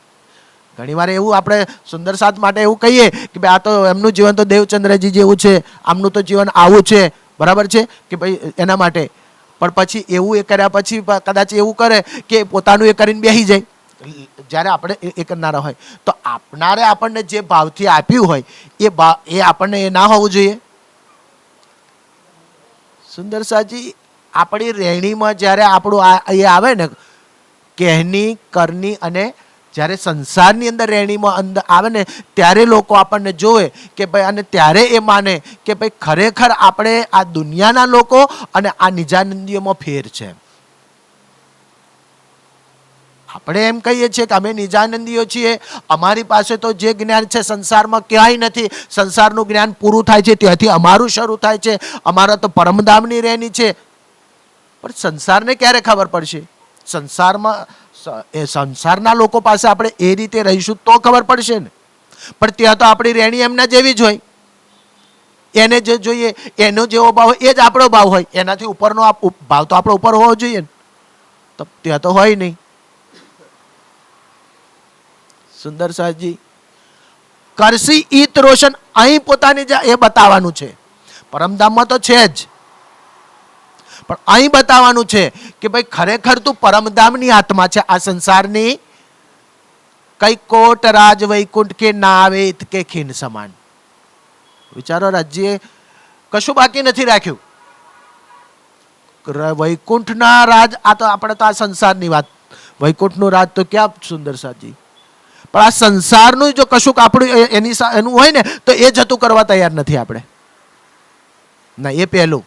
ઘણી વાર એવું આપણે સુંદર સાથ માટે એવું કહીએ કે ભાઈ આ તો એમનું જીવન તો દેવચંદ્રજી જેવું છે, આમનું તો જીવન આવું છે. બરાબર છે કે ભાઈ એના માટે. પણ પછી એવું એ કર્યા પછી કદાચ એવું કરે કે પોતાનું એ કરીને બેસી જાય. જ્યારે આપણે એ કરનારા હોય તો આપનારે આપણને જે ભાવથી આપ્યું હોય એ એ આપણને એ ના હોવું જોઈએ. સુંદર સાજી, આપણી રહેણીમાં જ્યારે આપણું એ આવે ને કહેની કરની અને જ્યારે સંસારની અંદર રહેણીમાં અંદર આવે ને ત્યારે લોકો આપણને જોવે કે ભાઈ અને ત્યારે એ માને કે ભાઈ ખરેખર આપણે આ દુનિયાના લોકો અને આ નિજાનંદીઓમાં ફેર છે. આપણે એમ કહીએ છીએ કે અમે નિજાનંદીઓ છીએ, અમારી પાસે તો જે જ્ઞાન છે સંસારમાં ક્યાંય નથી, સંસારનું જ્ઞાન પૂરું થાય છે ત્યાંથી અમારું શરૂ થાય છે, અમારા તો પરમધામની રહેણી છે. પણ સંસારને ક્યારે ખબર પડશે? સંસારના લોકો પાસે આપણે એ રીતે રહીશું તો ખબર પડશે ને. પણ ત્યાં તો આપણી રહેણી એમના જેવી જ હોય. એને જે જોઈએ એનો જેવો ભાવ હોય એ જ આપણો ભાવ હોય, એનાથી ઉપરનો ભાવ તો આપણો ઉપર હોવો જોઈએ ને. તો ત્યાં તો હોય નહીં. સુંદર સાજી, કરસી ઈત રોશન અહીં પોતાની એ બતાવવાનું છે. પરમધામમાં તો છે જ, પણ અહીં બતાવવાનું છે કે ભાઈ ખરેખર તું પરમધામની આત્મા છે. આ સંસારની કઈ કોટ રાજ વૈકુંઠ કે ના આવે કે ખીન સમાન. વિચારો, રાજ્યએ કશું બાકી નથી રાખ્યું. વૈકુંઠના રાજ, આ તો આપણે તો આ સંસારની વાત, વૈકુંઠનું રાજ તો ક્યાં સુંદર સાજી. પણ આ સંસારનું જો કશુંક આપણું એનું હોય ને તો એ જતું કરવા તૈયાર નથી આપણે. ના, એ પહેલું.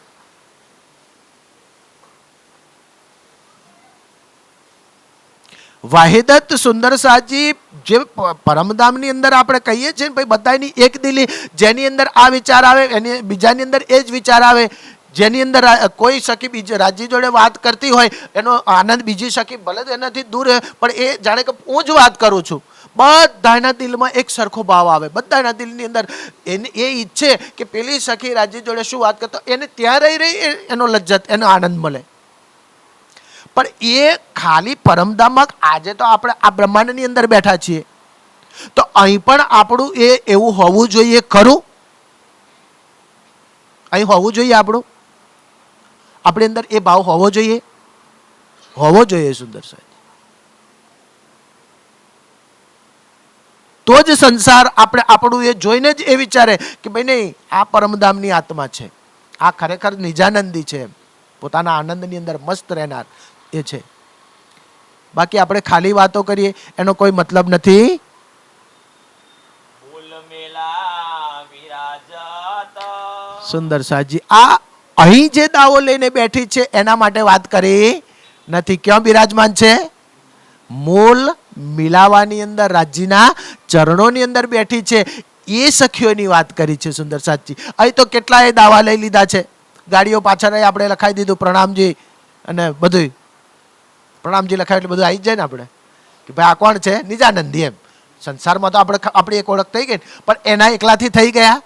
વાહિદત સુંદર સાજી, જે પરમધામની અંદર આપણે કહીએ છીએ ને ભાઈ બધાની એક દિલી, જેની અંદર આ વિચાર આવે એની બીજાની અંદર એ જ વિચાર આવે. જેની અંદર કોઈ સખી બીજી રાજ્ય જોડે વાત કરતી હોય એનો આનંદ બીજી સખી ભલે એનાથી દૂર હોય પણ એ જાણે કે હું જ વાત કરું છું. બધાના દિલમાં એક સરખો ભાવ આવે. બધાના દિલની અંદર એને એ ઈચ્છે કે પેલી સખી રાજ્ય જોડે શું વાત કરતો, એને ત્યાં રહી એનો લજ્જત, એનો આનંદ મળે. પણ એ ખાલી પરમધામમાં આજે તો આપણે આ બ્રહ્માંડની અંદર બેઠા છીએ તો અહીં પણ આપણું એ એવું હોવું જોઈએ ખરું? અહીં હોવું જોઈએ આપણું, આપણી અંદર એ ભાવ હોવો જોઈએ, હોવો જોઈએ. સુંદર સાહેબ, તો જ સંસાર આપણે આપણું એ જોઈને જ એ વિચારે કે ભાઈ નહીં, આ પરમધામની આત્મા છે, આ ખરેખર નિજાનંદી છે, પોતાના આનંદની અંદર મસ્ત રહેનાર એ છે. બાકી આપણે ખાલી વાતો કરીએ એનો કોઈ મતલબ નથી. સુંદર સાજી, આ અહીં જે દાવો લઈને બેઠી છે એના માટે વાત કરી નથી. ક્યાં બિરાજમાન છે? મૂલ મિલાવાની અંદર રાજ્યના ચરણોની અંદર બેઠી છે. એ સખીઓની વાત કરી છે. સુંદર સાજી, અહીં તો કેટલાય દાવા લઈ લીધા છે. ગાડીઓ પાછળ આપણે લખાઈ દીધું પ્રણામજી અને બધું. પ્રણામજી લખાય એટલે બધું આવી જ જાય ને આપણે કે ભાઈ આ કોણ છે? નિજાનંદી. એમ સંસારમાં તો આપણી એક ઓળખ થઈ ગઈ, પણ એના એકલાથી થઈ ગયા.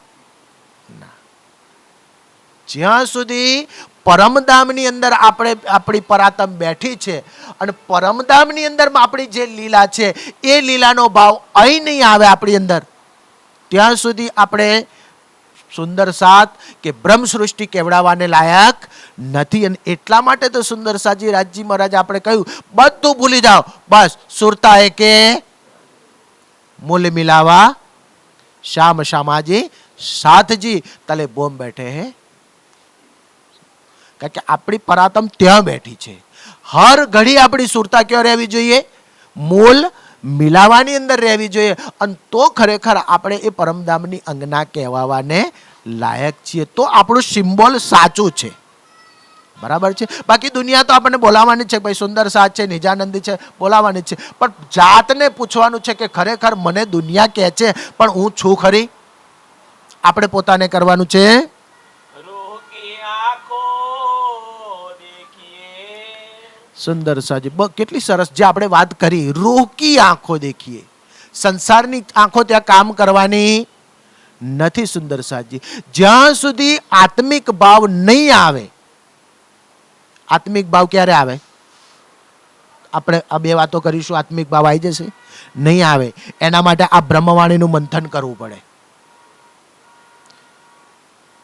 જ્યાં સુધી પરમધામની અંદર આપણી પરાતમ બેઠી છે અને પરમધામની અંદર આપણી જે લીલા છે એ લીલાનો ભાવ અહીં નહીં આવે આપણી અંદર, ત્યાં સુધી આપણે સુંદર સાત કે બ્રહ્મ સૃષ્ટિ કેવડાવવાને લાયક નથી. અને એટલા માટે તો સુંદર સાજી રાજજી મહારાજ આપણે કહ્યું બધું ભૂલી જાઓ, બસ સુરતા એ કે મૂલ મિલાવા શ્યામ શ્યામાજી સાથજી તલે બોમ બેઠે હે. કારણ કે આપણી પરાતમ ત્યાં બેઠી છે. હર ઘડી આપણી સુરતા ક્યાં રહેવી જોઈએ? મૂલ મિલાવાની અંદર રહેવી જોઈએ. અને તો ખરેખર આપણે એ પરમધામની અંગના કહેવાને લાયક છીએ. તો આપણું સિમ્બોલ સાચું છે. બરાબર છે. બાકી દુનિયા તો આપણને બોલાવવાની છે, ભાઈ સુંદર સાથ છે, નિજાનંદી છે, બોલાવવાની છે. પણ જાતને પૂછવાનું છે કે ખરેખર મને દુનિયા કહે છે પણ હું છું ખરી? આપણે પોતાને કરવાનું છે. સુંદર સાજી, કેટલી સરસ જે આપણે વાત કરી, રૂહ કી આંખો દેખીએ. સંસારની આંખો ત્યાં કામ કરવાની નથી. સુંદર સાજી, જ્યાં સુધી આત્મિક ભાવ નહીં આવે. આત્મિક ભાવ ક્યારે આવે? આપણે આ બે વાતો કરીશું. આત્મિક ભાવ આવી જશે? નહીં આવે. એના માટે આ બ્રહ્મવાણીનું મંથન કરવું પડે.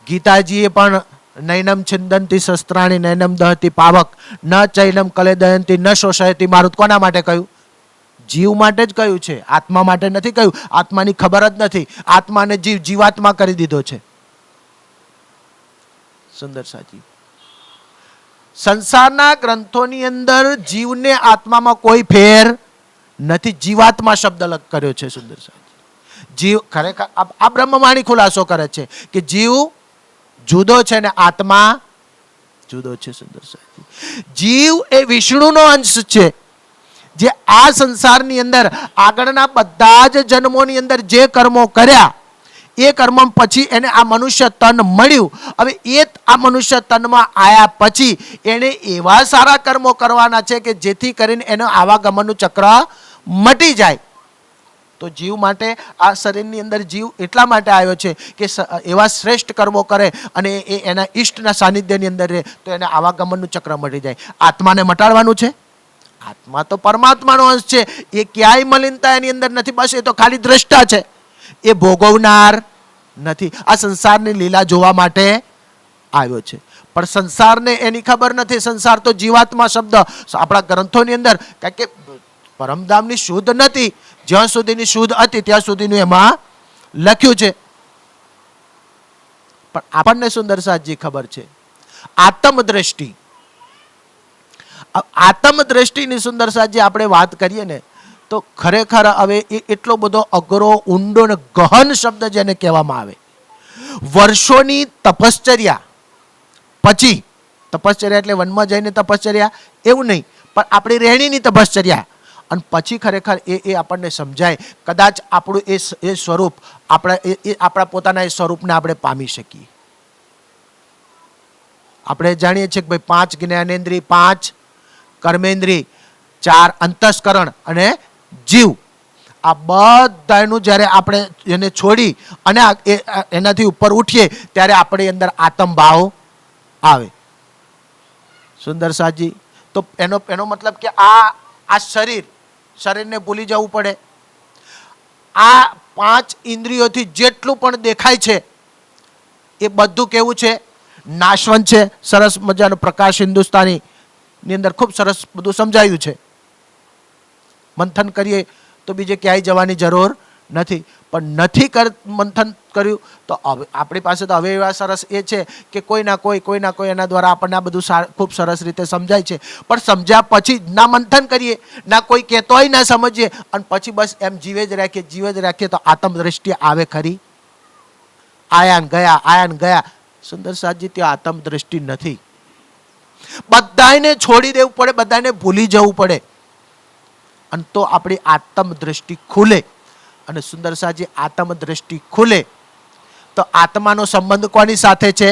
ગીતાજીએ પણ નૈનમ છિંદંતી શસ્ત્રાણી નૈનમ દહતી પાવક ન ચૈનમ કલેદયંતી ન શોષયતી મારુત. કોના માટે કહ્યું? જીવ માટે જ કહ્યું છે, આત્મા માટે નથી કહ્યું. આત્માની ખબર જ નથી. આત્માને જીવાત્મા કરી દીધો છે. સુંદર સાજી. સંસારના ગ્રંથોની અંદર જીવને આત્મામાં કોઈ ફેર નથી. જીવાત્મા શબ્દ કર્યો છે સુંદર સાજી. જીવ ખરેખર આ બ્રહ્મવાણી ખુલાસો કરે છે કે જીવ જુદો છે ને આત્મા જુદો છે. સુંદર સાજી. જીવ એ વિષ્ણુનો અંશ છે, જે આ સંસારની અંદર આગળના બધા જ જન્મોની અંદર જે કર્મો કર્યા એ કર્મ પછી એને આ મનુષ્ય તન મળ્યું. હવે એ આ મનુષ્ય તનમાં આવ્યા પછી એને એવા સારા કર્મો કરવાના છે કે જેથી કરીને એનો આવાગમનનું ચક્ર મટી જાય. તો જીવ માટે આ શરીરની અંદર જીવ એટલા માટે આવ્યો છે કે એવા શ્રેષ્ઠ કર્મો કરે અને એ એના ઈષ્ટના સાનિધ્યની અંદર રહે તો એને આવાગમનનું ચક્ર મટી જાય. આત્માને મટાડવાનું છે. આત્મા તો પરમાત્માનો અંશ છે. એ ક્યાંય મલિનતા એની અંદર નથી. બસ એ તો ખાલી દ્રષ્ટા છે, એ ભોગવનાર નથી. આ સંસારની લીલા જોવા માટે આવ્યો છે, પણ સંસારને એની ખબર નથી. સંસાર તો જીવાત્મા શબ્દ આપણા ગ્રંથોની અંદર, કારણ કે પરમધામની શુદ્ધ નથી, જ્યાં સુધીની શુદ્ધ હતી ત્યાં સુધીનું એમાં લખ્યું છે. પણ આપણને સુંદર સાજી ખબર છે આત્મ દ્રષ્ટિ. આત્મ દ્રષ્ટિની સુંદર સાજી આપણે વાત કરીએ ને તો ખરેખર હવે એ એટલો બધો અઘરો ઊંડો ને ગહન શબ્દ જેને કહેવામાં આવે. વર્ષોની તપશ્ચર્યા પછી, તપશ્ચર્યા એટલે વનમાં જઈને તપશ્ચર્યા એવું નહીં, પણ આપણી રહેણીની તપશ્ચર્યા અને પછી ખરેખર એ આપણને સમજાય. કદાચ આપણું એ સ્વરૂપ આપણા પોતાના એ સ્વરૂપને આપણે પામી શકીએ. આપણે જાણીએ છીએ કે ભાઈ 5 જ્ઞાનેન્દ્રિય, 5 કર્મેન્દ્રિય, 4 અંતસ્કરણ અને જીવ, આ બધાનું જ્યારે આપણે એને છોડી અને એનાથી ઉપર ઉઠીએ ત્યારે આપણી અંદર આત્મ ભાવ આવે. સુંદર સાજી. તો એનો મતલબ કે આ શરીરને ભૂલી જવું પડે. આ 5 ઇન્દ્રિયોથી જેટલું પણ દેખાય છે એ બધું કેવું છે? નાશવંત છે. સરસ મજાનો પ્રકાશ હિન્દુસ્તાની ની અંદર ખૂબ સરસ બધું સમજાયું છે. મંથન કરીએ તો બીજે ક્યાંય જવાની જરૂર નથી. પણ નથી મંથન કર્યું તો આપણી પાસે તો હવે એવા સરસ એ છે કે કોઈ ના કોઈ એના દ્વારા આપણને આ બધું ખૂબ સરસ રીતે સમજાય છે. પણ સમજ્યા પછી ના મંથન કરીએ, ના કોઈ કહેતોય ના સમજીએ અને પછી બસ એમ જીવે જ રાખીએ તો આત્મ દ્રષ્ટિ આવે ખરી? આયાન ગયા. સુંદર સાજી, ત્યાં આત્મ દ્રષ્ટિ નથી. બધાને છોડી દેવું પડે, બધાને ભૂલી જવું પડે અને તો આપણી આત્મ દ્રષ્ટિ ખુલે. અને સુંદર સાજી, આત્મ દ્રષ્ટિ ખુલે તો આત્માનો સંબંધ કોની સાથે છે?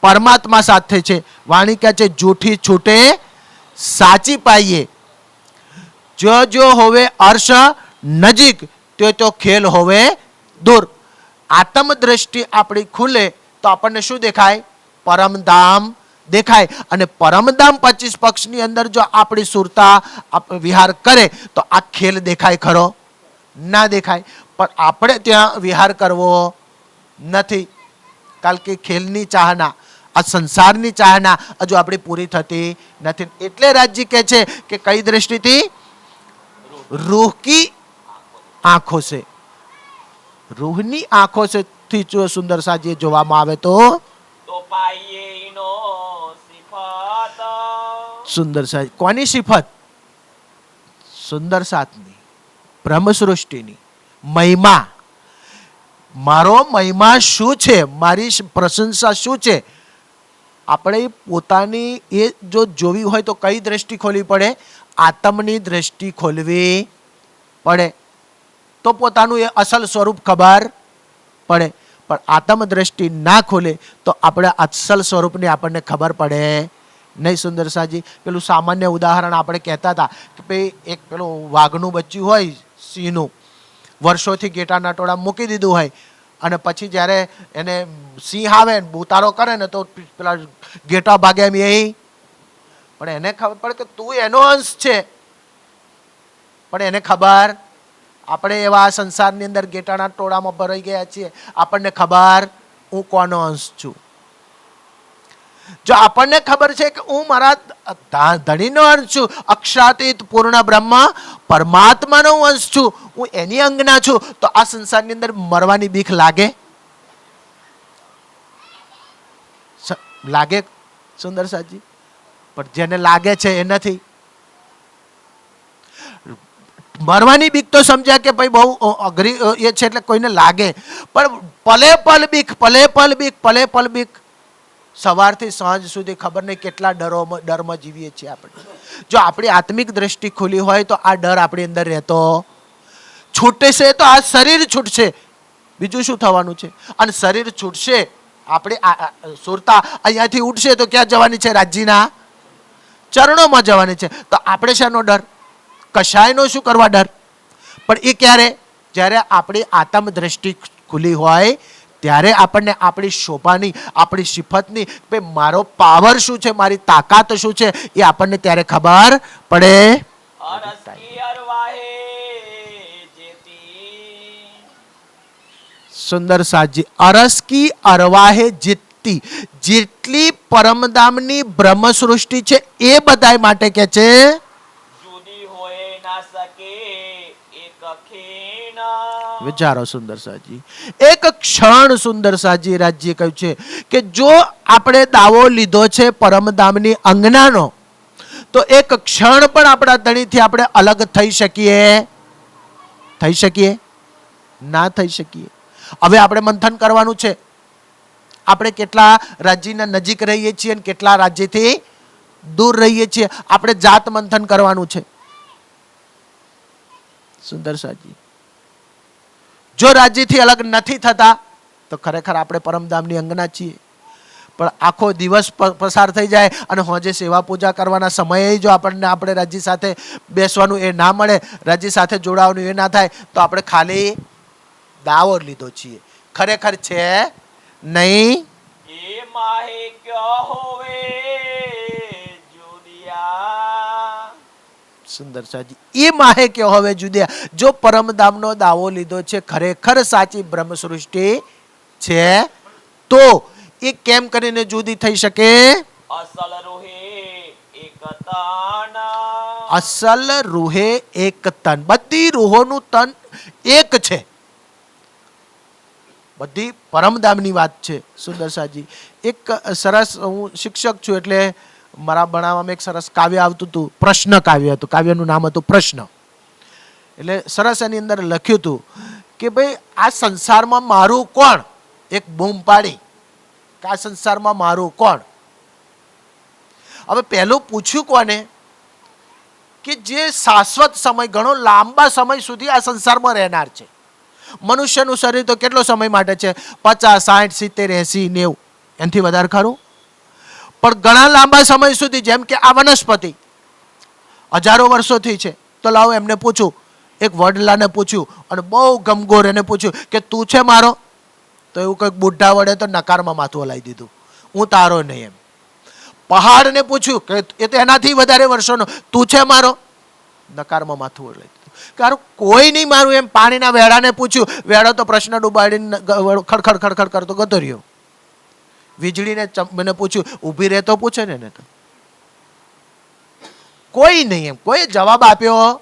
પરમાત્મા સાથે છે. વાણી કહે છે જૂઠી છૂટે સાચી પાઈએ, જો હોવે અર્શ નજીક તો ખેલ હોવે દૂર. આત્મ દ્રષ્ટિ આપણી ખુલે તો આપણને શું દેખાય? પરમધામ દેખાય. અને પરમધામ 25 પક્ષની અંદર જો આપણી સુરતા વિહાર કરે તો આ ખેલ દેખાય ખરો? ના દેખાય. પણ આપણે ત્યાં વિહાર કરવો નથી, કારણ કે ખેલની ચાહના, આ સંસારની ચાહના હજુ આપણી પૂરી થતી નથી. એટલે રાજજી કહે છે કે કઈ દ્રષ્ટિથી? રૂહ કી આંખો સે. રૂહની આંખો સે થી જો સુંદર સાજી જોવામાં આવે તો પાઈએ ઈનો સિફત. સુંદર સાજી કોની સિફત? સુંદર સાતની, બ્રહ્મ સૃષ્ટિની મહિમા. મારો મહિમા શું છે? મારી પ્રશંસા શું છે? આપણે પોતાની એ જો જોવી હોય તો કઈ દ્રષ્ટિ ખોલવી પડે? આત્મની દ્રષ્ટિ ખોલવી પડે તો પોતાનું એ અસલ સ્વરૂપ ખબર પડે. પણ આત્મ દ્રષ્ટિ ના ખોલે તો આપણે અસલ સ્વરૂપની આપણને ખબર પડે નહીં. સુંદર સાજી, પેલું સામાન્ય ઉદાહરણ આપણે કહેતા હતા કે ભાઈ એક પેલું વાઘનું બચ્ચું હોય, સિંહનું, વર્ષોથી ઘેટાના ટોળા મૂકી દીધું હોય અને પછી જ્યારે એને સિંહ આવે ને ઉતારો કરે ને તો પેલા ઘેટા ભાગે એમ એ, પણ એને ખબર પડે કે તું એનો અંશ છે. પણ એને ખબર, આપણે એવા સંસારની અંદર ઘેટાના ટોળામાં ભરાઈ ગયા છીએ, આપણને ખબર હું કોનો અંશ છું. જો આપણને ખબર છે કે હું મારા ધણીનો અંશ છું, અક્ષરાતીત પૂર્ણ બ્રહ્મ પરમાત્માનો અંશ છું, હું એની અંગના છું, તો આ સંસારની અંદર મરવાની બીક લાગે? લાગે સુંદર સાજી? પણ જેને લાગે છે એ નથી. મરવાની બીક તો સમજ્યા કે ભાઈ બહુ અઘરી એ છે એટલે કોઈને લાગે, પણ પલે પલ બીક, પલે પલ બીક, પલે પલ બીક. સવારથી સાંજ સુધી ખબર નહીં કેટલા ડરમાં જીવીએ છીએ આપણે. જો આપણી આત્મિક દ્રષ્ટિ ખુલી હોય તો આ ડર આપણી અંદર રહેતો છૂટશે તો આ શરીર છૂટશે, બીજું શું થવાનું છે? અને શરીર છૂટશે, આપણે સુરતા અહીંયાથી ઉઠશે તો ક્યાં જવાની છે? રાજ્યના ચરણોમાં જવાની છે. તો આપણે શાનો ડર? કશાયનો શું કરવા ડર? પણ એ ક્યારે? જ્યારે આપણી આત્મ દ્રષ્ટિ ખુલી હોય ત્યારે આપણને આપણી શોભાની, આપણી સિફતની, ભાઈ મારો પાવર શું છે, મારી તાકાત શું છે, એ આપણને ત્યારે ખબર પડે. અરસ કી અરવાહે જેતી. સુંદર સાજી, અરસ કી અરવાહે જીતતી, જેટલી પરમધામની બ્રહ્મ સૃષ્ટિ છે એ બધાય માટે કે છે જુદી હોય ના શકે એક ખીણ. વિચારો સુંદર સાજી, એક ક્ષણ સુંદર સાજી રાજ્ય કહ્યું છે કે જો આપણે દાવો લીધો છે પરમધામની અંગનાનો, તો એક ક્ષણ પણ આપણા ધણીથી આપણે અલગ થઈ શકીએ? થઈ શકીએ? ના થઈ શકીએ. હવે આપણે મંથન કરવાનું છે, આપણે કેટલા રાજ્યના નજીક રહીએ છીએ અને કેટલા રાજ્યથી દૂર રહીએ છીએ. આપણે જાત મંથન કરવાનું છે સુંદર સાજી. જો રાજ્યથી અલગ નથી થતા તો ખરેખર આપણે પરમધામની અંગના છીએ. પણ આખો દિવસ પસાર થઈ જાય અને હોજે સેવા પૂજા કરવાના સમયે જો આપણે રાજ્ય સાથે બેસવાનું એ ના મળે, રાજ્ય સાથે જોડાવાનું એ ના થાય, તો આપણે ખાલી દાવો લીધો છીએ, ખરેખર છે નહીં. એ માહે ક્યો હોવે જુદિયા. સુંદર સાજી, એ માહે કે હવે જુદિયા. જો પરમધામનો દાવો લીધો છે, ખરેખર સાચી બ્રહ્મ સૃષ્ટિ છે, તો એ કેમ કરીને જુદી થઈ શકે? અસલ રૂહે એક તન. અસલ રૂહે એક તન. બધી રૂહોનું તન એક છે. બધી પરમધામની વાત છે સુંદર સાજી. એક સરસ, હું શિક્ષક છું એટલે મારા ભણાવવામાં એક સરસ કાવ્ય આવતું હતું, પ્રશ્ન કાવ્ય હતું. કાવ્યનું નામ હતું પ્રશ્ન. એટલે સરસ એની અંદર લખ્યું હતું કે ભાઈ આ સંસારમાં મારું કોણ? એક બૂમ પાડી કે આ સંસારમાં મારું કોણ? હવે પહેલું પૂછ્યું કોને? કે જે શાશ્વત સમય, ઘણો લાંબા સમય સુધી આ સંસારમાં રહેનાર છે. મનુષ્યનું શરીર તો કેટલો સમય માટે છે? 50, 60, 70, 80, 90, એનાથી વધારે ખરું? પણ ઘણા લાંબા સમય સુધી, જેમ કે આ વનસ્પતિ હજારો વર્ષોથી છે. તો લાવો એમને પૂછું, એક વડલાને પૂછ્યું અને બહુ ગમગોર એને પૂછ્યું કે તું છે મારો? તો એવું કંઈક બુઢા વડે તો નકારમાં માથું હલાવી દીધું, હું તારો નહીં એમ. પહાડને પૂછ્યું કે એ તો એનાથી વધારે વર્ષોનો, તું છે મારો? નકારમાં માથું હલાવી દીધું. કારણ કોઈ નહીં મારું એમ. પાણીના વેડાને પૂછ્યું, વેડો તો પ્રશ્ન ડૂબાડીને ખડખડ ખડખડ કરતો ગતો રહ્યો. વીજળીને મને પૂછ્યું, ઊભી રહેતો પૂછે ને એને તો કોઈ નહીં એમ, કોઈ જવાબ આપ્યો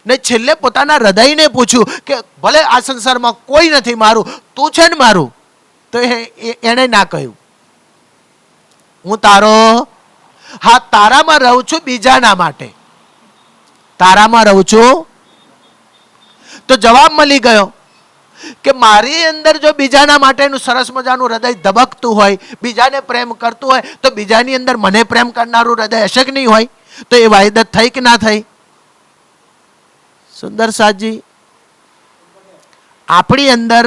ને. છેલ્લે પોતાના હૃદયને પૂછ્યું કે ભલે આ સંસારમાં કોઈ નથી મારું, તું છે ને મારું? તો એને ના કહ્યું હું તારો. હા, તારામાં રહું છું બીજાના માટે, તારામાં રહું છું. તો જવાબ મળી ગયો કે મારી અંદર જો બીજાના માટેનું સરસ મજાનું હૃદય ધબકતું હોય, બીજાને પ્રેમ કરતું હોય, તો બીજાની અંદર મને પ્રેમ કરનારું હૃદય હશે કે નહીં હોય? તો એ વાયદત થઈ કે ના થઈ? સુંદર સાજી, આપણી અંદર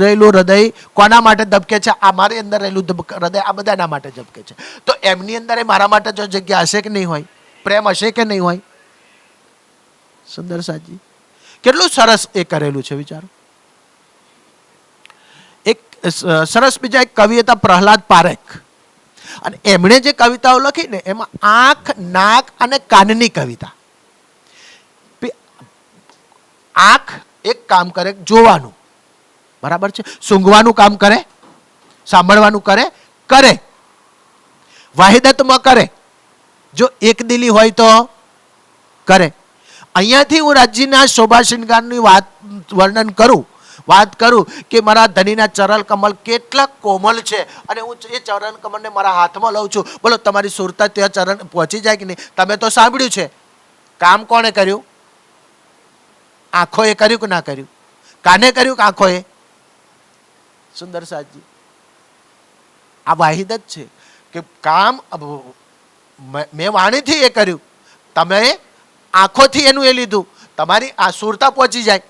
રહેલું હૃદય કોના માટે ધબકે છે? આ મારી અંદર રહેલું હૃદય આ બધાના માટે ધબકે છે. તો એમની અંદર એ મારા માટે જો જગ્યા હશે કે નહીં હોય? પ્રેમ હશે કે નહીં હોય? સુંદર સાજી, કેટલું સરસ એ કરેલું છે વિચારો. એક સરસ બીજા એક કવિ હતા પ્રહલાદ પારેખ, અને એમણે જે કવિતાઓ લખી ને એમાં આંખ, નાક અને કાનની કવિતા. આંખ એક કામ કરે, જોવાનું, બરાબર છે, સૂંઘવાનું કામ કરે, સાંભળવાનું કરે, વાહિદતમાં કરે. જો એક દિલી હોય તો કરે. અહીંયાથી હું રાજ્યના શોભા શૃંગારની વાત કરું કે મારા ધણીના ચરણ કમલ કેટલા કોમલ છે અને હું એ ચરણ કમલને મારા હાથમાં લઉં છું. બોલો તમારી સુરતા ત્યાં ચરણ પહોંચી જાય કે નહીં? તમે તો સાંભળ્યું છે. કામ કોણે કર્યું? આંખોએ કર્યું કે ના કર્યું? કાને કર્યું કે આંખોએ? સુંદર સાજી, આ વાહિદત છે કે કામ મેં વાણીથી એ કર્યું, તમે આંખોથી એનું એ લીધું. તમારી આ સુરતા પહોંચી જાય.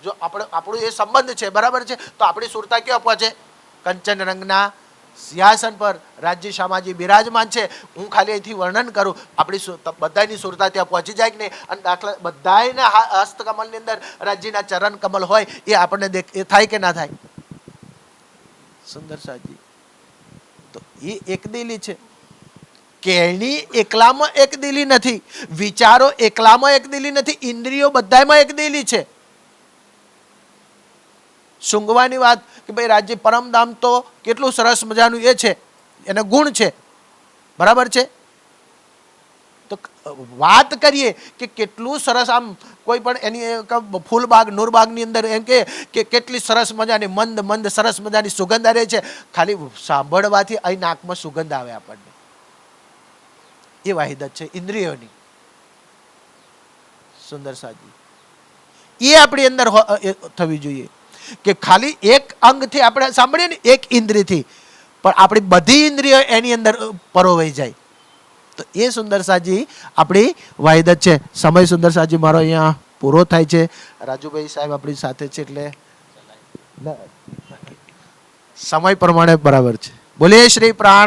જો આપણું એ સંબંધ છે, બરાબર છે, તો આપણી સુરતા ક્યાં પહોંચે? કંચન રંગના સિંહાસન પર રાજ્ય શામાજી બિરાજમાન છે. હું ખાલી અહીંથી વર્ણન કરું, આપણી બધાની સુરતા ત્યાં પહોંચી જાય કે નહીં? અને દાખલા બધાના હસ્તકમલની અંદર રાજ્યના ચરણ કમલ હોય એ આપણને એ થાય કે ના થાય? સુંદર સાજી, તો એ એકદિલી છે. કેણી એકલામાં એકદિલી નથી, વિચારો એકલામાં એકદિલી નથી, ઇન્દ્રિયો બધામાં એકદિલી છે. સૂંઘવાની વાત કે ભાઈ રાજ્ય પરમધામ તો કેટલું સરસ મજાનું એ છે, એને ગુણ છે, બરાબર છે. તો વાત કરીએ કે કેટલું સરસ, આમ કોઈ પણ એની ફૂલબાગ નૂરબાગની અંદર એમ કે કેટલી સરસ મજાની મંદ મંદ સરસ મજાની સુગંધ આવે છે. ખાલી સાંભળવાથી અહીં નાકમાં સુગંધ આવે આપણને. એ વાહિદત છે ઇન્દ્રિયોની. સુંદર સાજી, એ આપણી અંદર થવી જોઈએ કે ખાલી એક અંગથી આપણે સાંભળીએ ને, એક ઇન્દ્રિયથી, પણ આપણી બધી ઇન્દ્રિયો એની અંદર પરોવાઈ જાય. તો એ સુંદર સાજી આપણી વાહિદત છે. સમય સુંદર સાજી મારો અહીંયા પૂરો થાય છે. રાજુભાઈ સાહેબ આપણી સાથે છે એટલે સમય પ્રમાણે બરાબર છે. બોલીએ શ્રી પ્રાણ